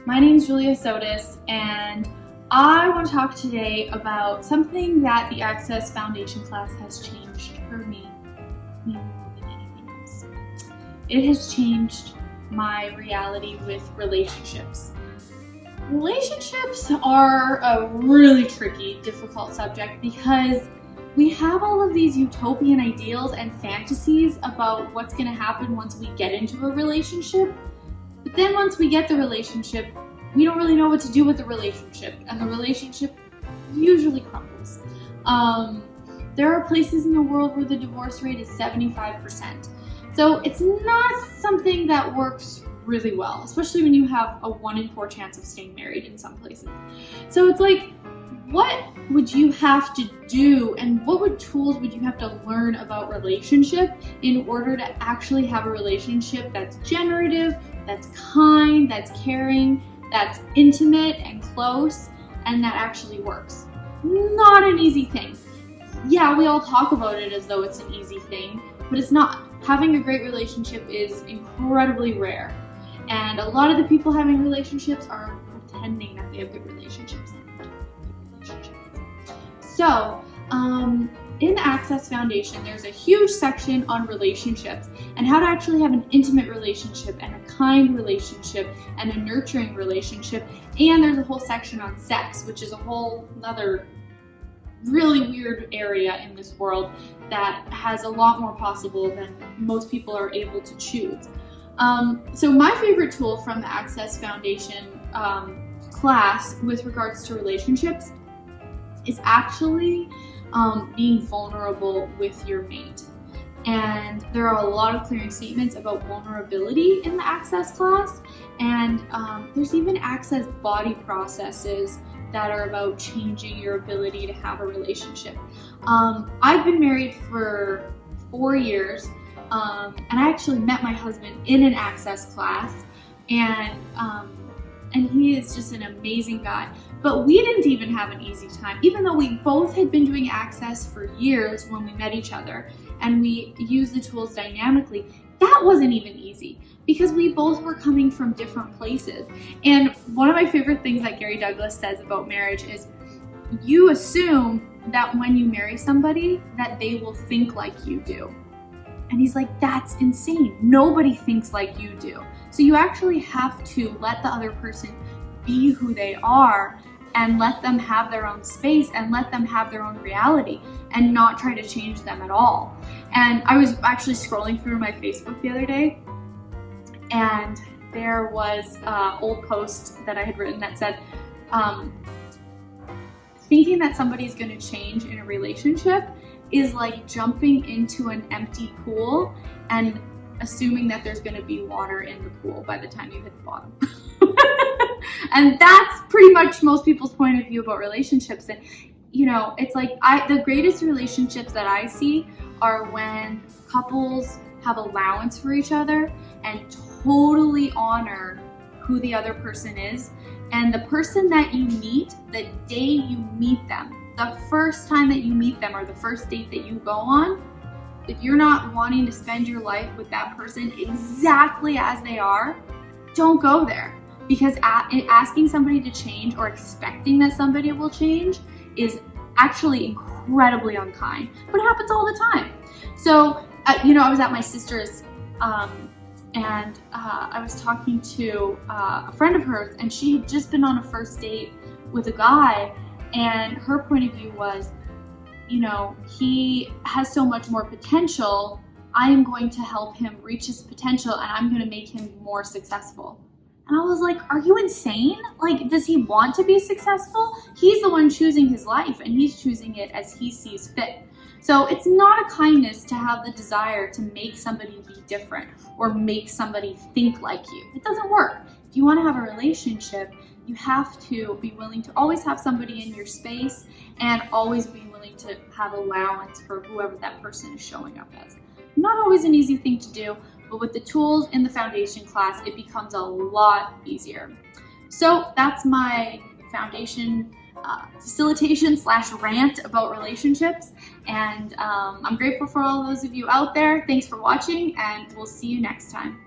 My name is Julia Sotas, and I want to talk today about something that the Access Foundation class has changed for me more than anything else. It has changed my reality with relationships. Relationships are a really tricky, difficult subject because we have all of these utopian ideals and fantasies about what's going to happen once we get into a relationship. But then once we get the relationship, we don't really know what to do with the relationship, and the relationship usually crumbles. There are places in the world where the divorce rate is 75%. So it's not something that works really well, especially when you have a 1 in 4 chance of staying married in some places. So it's like, what would you have to do, and what tools would you have to learn about relationship in order to actually have a relationship that's generative, that's kind, that's caring, that's intimate and close, and that actually works? Not an easy thing. Yeah, we all talk about it as though it's an easy thing, but it's not. Having a great relationship is incredibly rare. And a lot of the people having relationships are pretending that they have good relationships. So, in the Access Foundation, there's a huge section on relationships and how to actually have an intimate relationship and a kind relationship and a nurturing relationship. And there's a whole section on sex, which is a whole other really weird area in this world that has a lot more possible than most people are able to choose. So my favorite tool from the Access Foundation class with regards to relationships is actually being vulnerable with your mate. And there are a lot of clearing statements about vulnerability in the Access class, and there's even Access body processes that are about changing your ability to have a relationship. I've been married for 4 years, and I actually met my husband in an Access class, and he is just an amazing guy. But we didn't even have an easy time, even though we both had been doing Access for years when we met each other, and we used the tools dynamically. That wasn't even easy because we both were coming from different places. And one of my favorite things that Gary Douglas says about marriage is you assume that when you marry somebody that they will think like you do. And he's like, that's insane. Nobody thinks like you do. So you actually have to let the other person be who they are and let them have their own space and let them have their own reality and not try to change them at all. And I was actually scrolling through my Facebook the other day, and there was an old post that I had written that said, thinking that somebody's going to change in a relationship is like jumping into an empty pool and assuming that there's going to be water in the pool by the time you hit the bottom. And that's pretty much most people's point of view about relationships. And it's like the greatest relationships that I see are when couples have allowance for each other and totally honor who the other person is. And the person that you meet, the day you meet them, the first time that you meet them or the first date that you go on, if you're not wanting to spend your life with that person exactly as they are, don't go there. Because asking somebody to change or expecting that somebody will change is actually incredibly unkind, but it happens all the time. So, I was at my sister's and I was talking to a friend of hers, and she had just been on a first date with a guy, and her point of view was, he has so much more potential. I am going to help him reach his potential, and I'm going to make him more successful. And I was like, are you insane? Like, does he want to be successful? He's the one choosing his life, and he's choosing it as he sees fit. So it's not a kindness to have the desire to make somebody be different or make somebody think like you. It doesn't work. If you want to have a relationship, you have to be willing to always have somebody in your space and always be willing to have allowance for whoever that person is showing up as. Not always an easy thing to do, but with the tools in the foundation class, it becomes a lot easier. So that's my foundation facilitation / rant about relationships. And I'm grateful for all those of you out there. Thanks for watching, and we'll see you next time.